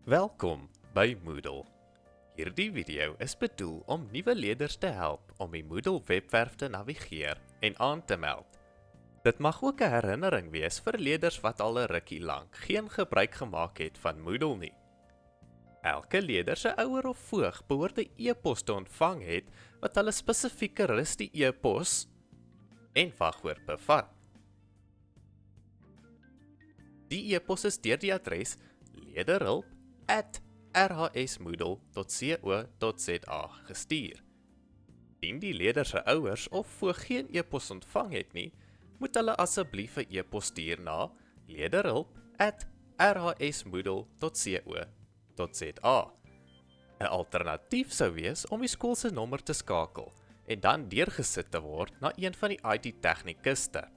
Welkom by Moodle. Hierdie video is bedoel om nuwe leerders te help om die Moodle webwerf te navigeer en aan te meld. Dit mag ook 'n herinnering wees vir leerders wat al 'n rukkie lank geen gebruik gemaak het van Moodle nie. Elke leerder se ouer of voog behoort 'n e-pos te ontvang het wat hulle spesifieke rusty e-pos en wagwoord bevat. Die e-pos is deur die adres leerderhulp@rhsmoodle.co.za gestuur. Indien die leerder se ouers of voog geen e-pos ontvang het nie, moet hulle asseblief 'n e-pos stuur na leerderhulp@rhsmoodle.co.za. 'n Alternatief sou wees om die skool se nommer te skakel en dan deurgesit te word na een van die IT-tegnikuste.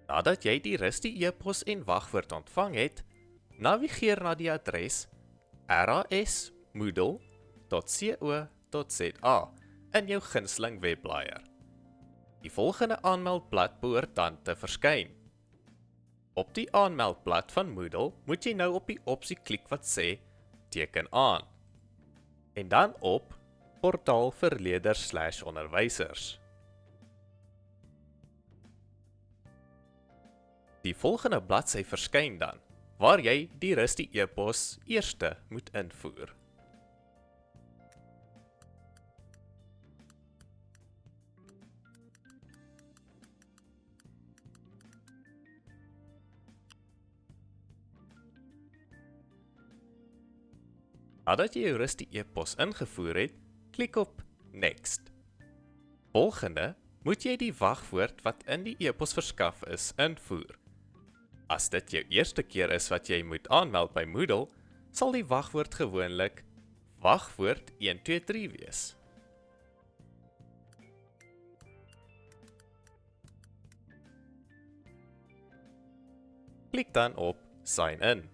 Nadat jy die rusty e-pos en wagwoord ontvang het, navigeer na die adres rhsmoodle.co.za in jou gunsteling webblaaier. Die volgende aanmeldblad behoort dan te verskyn. Op die aanmeldblad van Moodle moet jy nou op die opsie klik wat sê teken aan en dan op portaal vir leerders/onderwysers. Die volgende bladsy verskyn dan, waar jy die rusty e-pos eerste moet invoer. Nadat jy jou rusty e-pos ingevoer het, klik op Next. Volgende moet jy die wagwoord wat in die e-pos verskaf is invoer. As dit jou eerste keer is wat jy moet aanmeld by Moodle, sal die wagwoord gewoonlik wagwoord 123 wees. Klik dan op Sign in.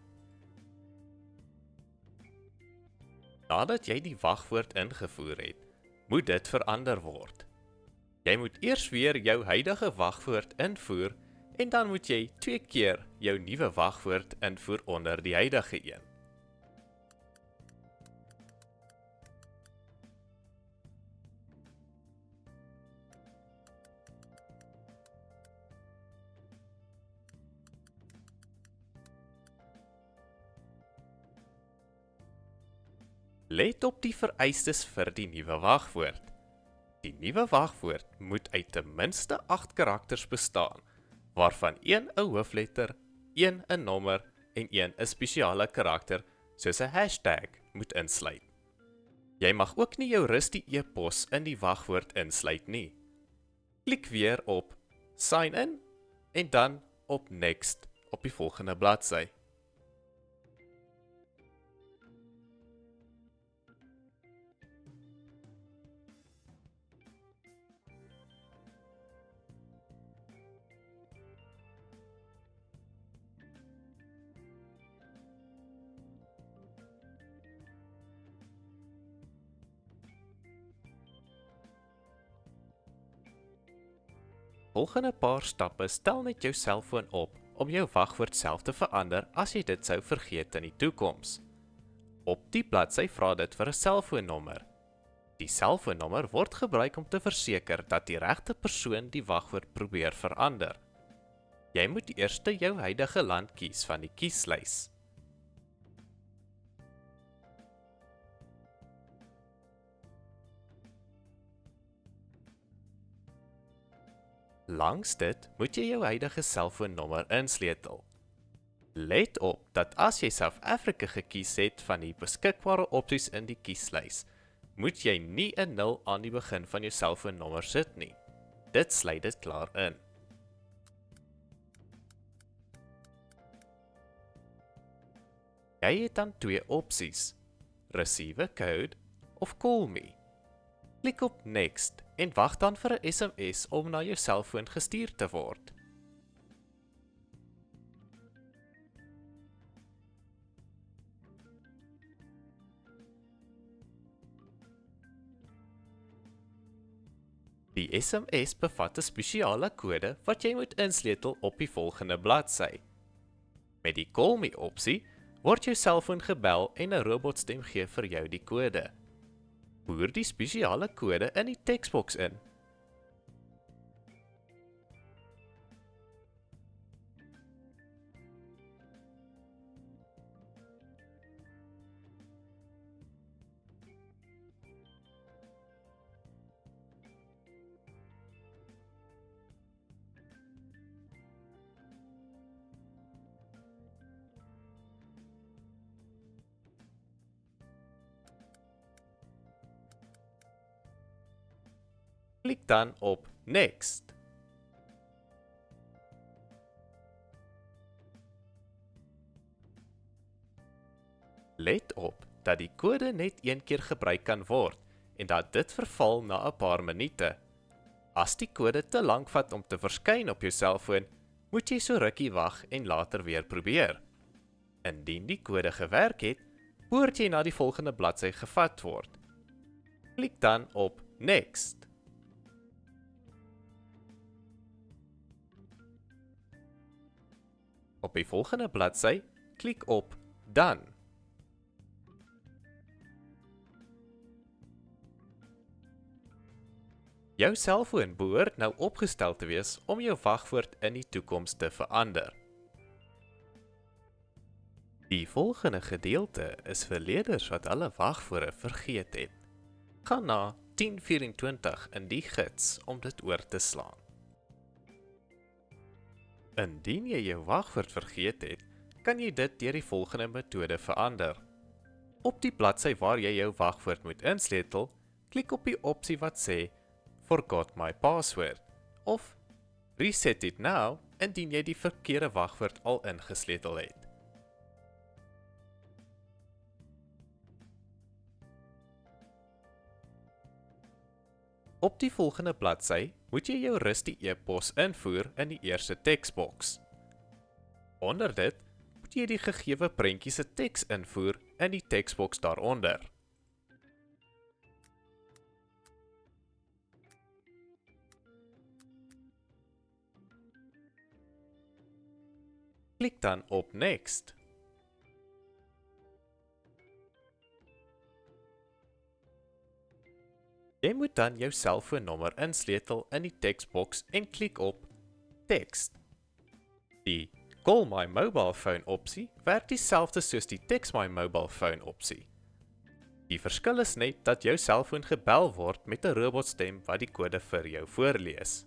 Nadat jy die wagwoord ingevoer het, moet dit verander word. Jy moet eers weer jou huidige wagwoord invoer en dan moet jy 2 keer jou nuwe wagwoord invoer onder die huidige een. Let op die vereistes vir die nuwe wagwoord. Die nuwe wagwoord moet uit ten minste 8 karakters bestaan, waarvan 1 'n hoofletter, 1 'n nommer en 1 'n spesiale karakter soos 'n hashtag moet insluit. Jy mag ook nie jou rusty e-pos in die wagwoord insluit nie. Klik weer op Sign in en dan op Next op die volgende bladsy. Volgende paar stappe stel net jou selfoon op om jou wagwoord self te verander as jy dit sou vergeet in die toekoms. Op die bladsy vra dit vir 'n selfoonnommer. Die selfoonnommer word gebruik om te verseker dat die regte persoon die wagwoord probeer verander. Jy moet eers jou huidige land kies van die kieslys. Langs dit moet jy jou huidige selfoonnommer insleutel. Let op dat as jy South Africa gekies het van die beskikbare opsies in die kieslys, moet jy nie 'n 0 aan die begin van jou selfoonnommer sit nie. Dit sluit dit klaar in. Jy het dan 2 opsies: Receive a code of Call me. Klik op Next en wag dan vir 'n SMS om na jou selfoon gestuur te word. Die SMS bevat 'n spesiale kode wat jy moet insleutel op die volgende bladsy. Met die Call Me opsie word jou selfoon gebel en 'n robotstem gee vir jou die kode. Voer die spesiale kode in die teksboks in. Klik dan op Next. Let op dat die kode net een keer gebruik kan word en dat dit verval na 'n paar minute. As die kode te lank vat om te verskyn op jou selfoon, moet jy so rukkie wag en later weer probeer. Indien die kode gewerk het, behoort jy na die volgende bladsy gevat word. Klik dan op Next. Op die volgende bladsy, klik op Done. Jou selfoon behoort nou opgestel te wees om jou wagwoord in die toekoms te verander. Die volgende gedeelte is vir leerders wat hulle wagwoorde vergeet het. Gaan na 1024 in die gids om dit oor te slaan. Indien jy jou wagwoord vergeet het, kan jy dit deur die volgende metode verander. Op die bladsy waar jy jou wagwoord moet insleutel, klik op die opsie wat sê Forgot my password of Reset it now indien jy die verkeerde wagwoord al ingesleutel het. Op die volgende bladsy moet jy jou rusty e-pos invoer in die eerste teksboks. Onder dit moet jy die gegewe prentjie se teks invoer in die teksboks daaronder. Klik dan op Next. Jy moet dan jou selfoonnommer insleutel in die teksboks en klik op Text. Die Call my mobile phone opsie werk dieselfde soos die Text my mobile phone opsie. Die verskil is net dat jou selfoon gebel word met 'n robotstem wat die kode vir jou voorlees.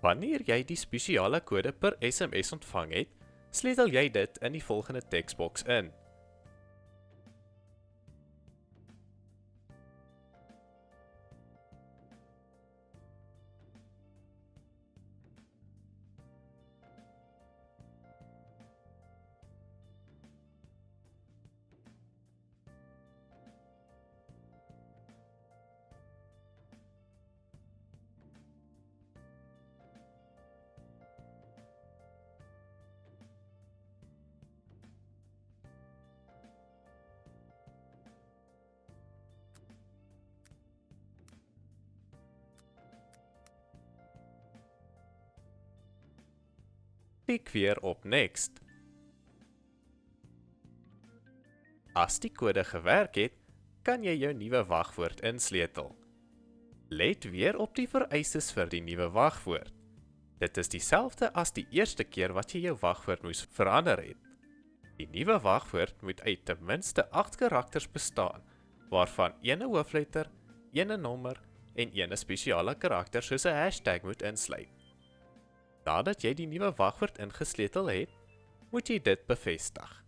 Wanneer jy die spesiale kode per SMS ontvang het, sleutel jy dit in die volgende teksboks in. Klik weer op Next. As die kode gewerk het, kan jy jou nuwe wagwoord insleutel. Let weer op die vereistes vir die nuwe wagwoord. Dit is dieselfde as die eerste keer wat jy jou wagwoord moes verander het. Die nuwe wagwoord moet uit ten minste 8 karakters bestaan, waarvan een hoofletter, een nommer en een spesiale karakter soos 'n hashtag moet insluit. Nadat jy die nuwe wagwoord ingesleutel het, moet jy dit bevestig.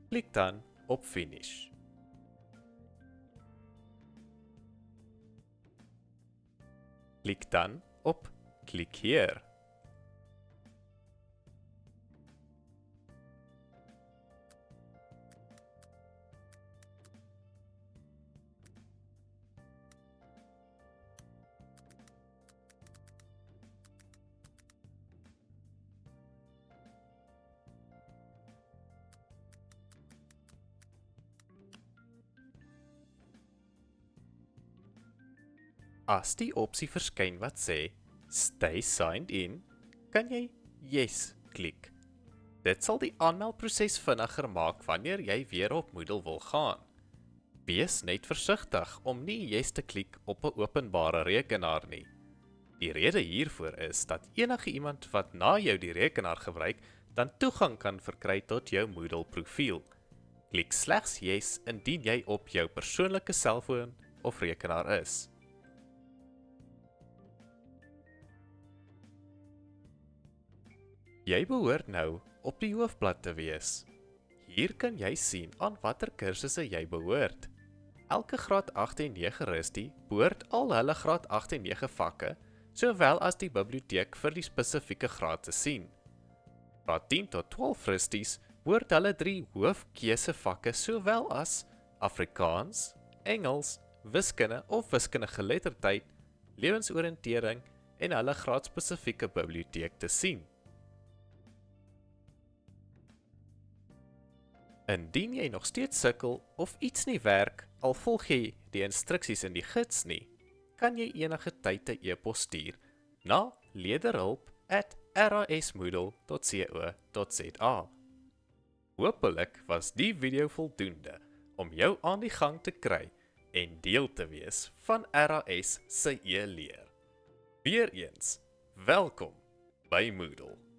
Klik dan op Finish. Klik dan op Klik hier. As die opsie verskyn wat sê Stay signed in, kan jy Yes klik. Dit sal die aanmeldproses vinniger maak wanneer jy weer op Moodle wil gaan. Wees net versigtig om nie Yes te klik op 'n openbare rekenaar nie. Die rede hiervoor is dat enige iemand wat na jou die rekenaar gebruik, dan toegang kan verkry tot jou Moodle profiel. Klik slegs Yes indien jy op jou persoonlike selfoon of rekenaar is. Jy behoort nou op die hoofblad te wees. Hier kan jy sien aan watter kursusse jy behoort. Elke graad 8 en 9 rustie behoort al hulle graad 8 en 9 vakke, sowel as die biblioteek vir die spesifieke graad te sien. Graad 10 tot 12 rusties behoort hulle 3 hoofkeuse vakke sowel as Afrikaans, Engels, wiskunde of wiskundige geletterdheid, lewensoriëntering en hulle graadspesifieke biblioteek te sien. Indien jy nog steeds sukkel of iets nie werk, al volg jy die instruksies in die gids nie, kan jy enige tyd 'n e-pos stuur na lederhulp@rasmoodle.co.za. Hoopelik was die video voldoende om jou aan die gang te kry en deel te wees van RAS se e-leer. Weereens, welkom by Moodle.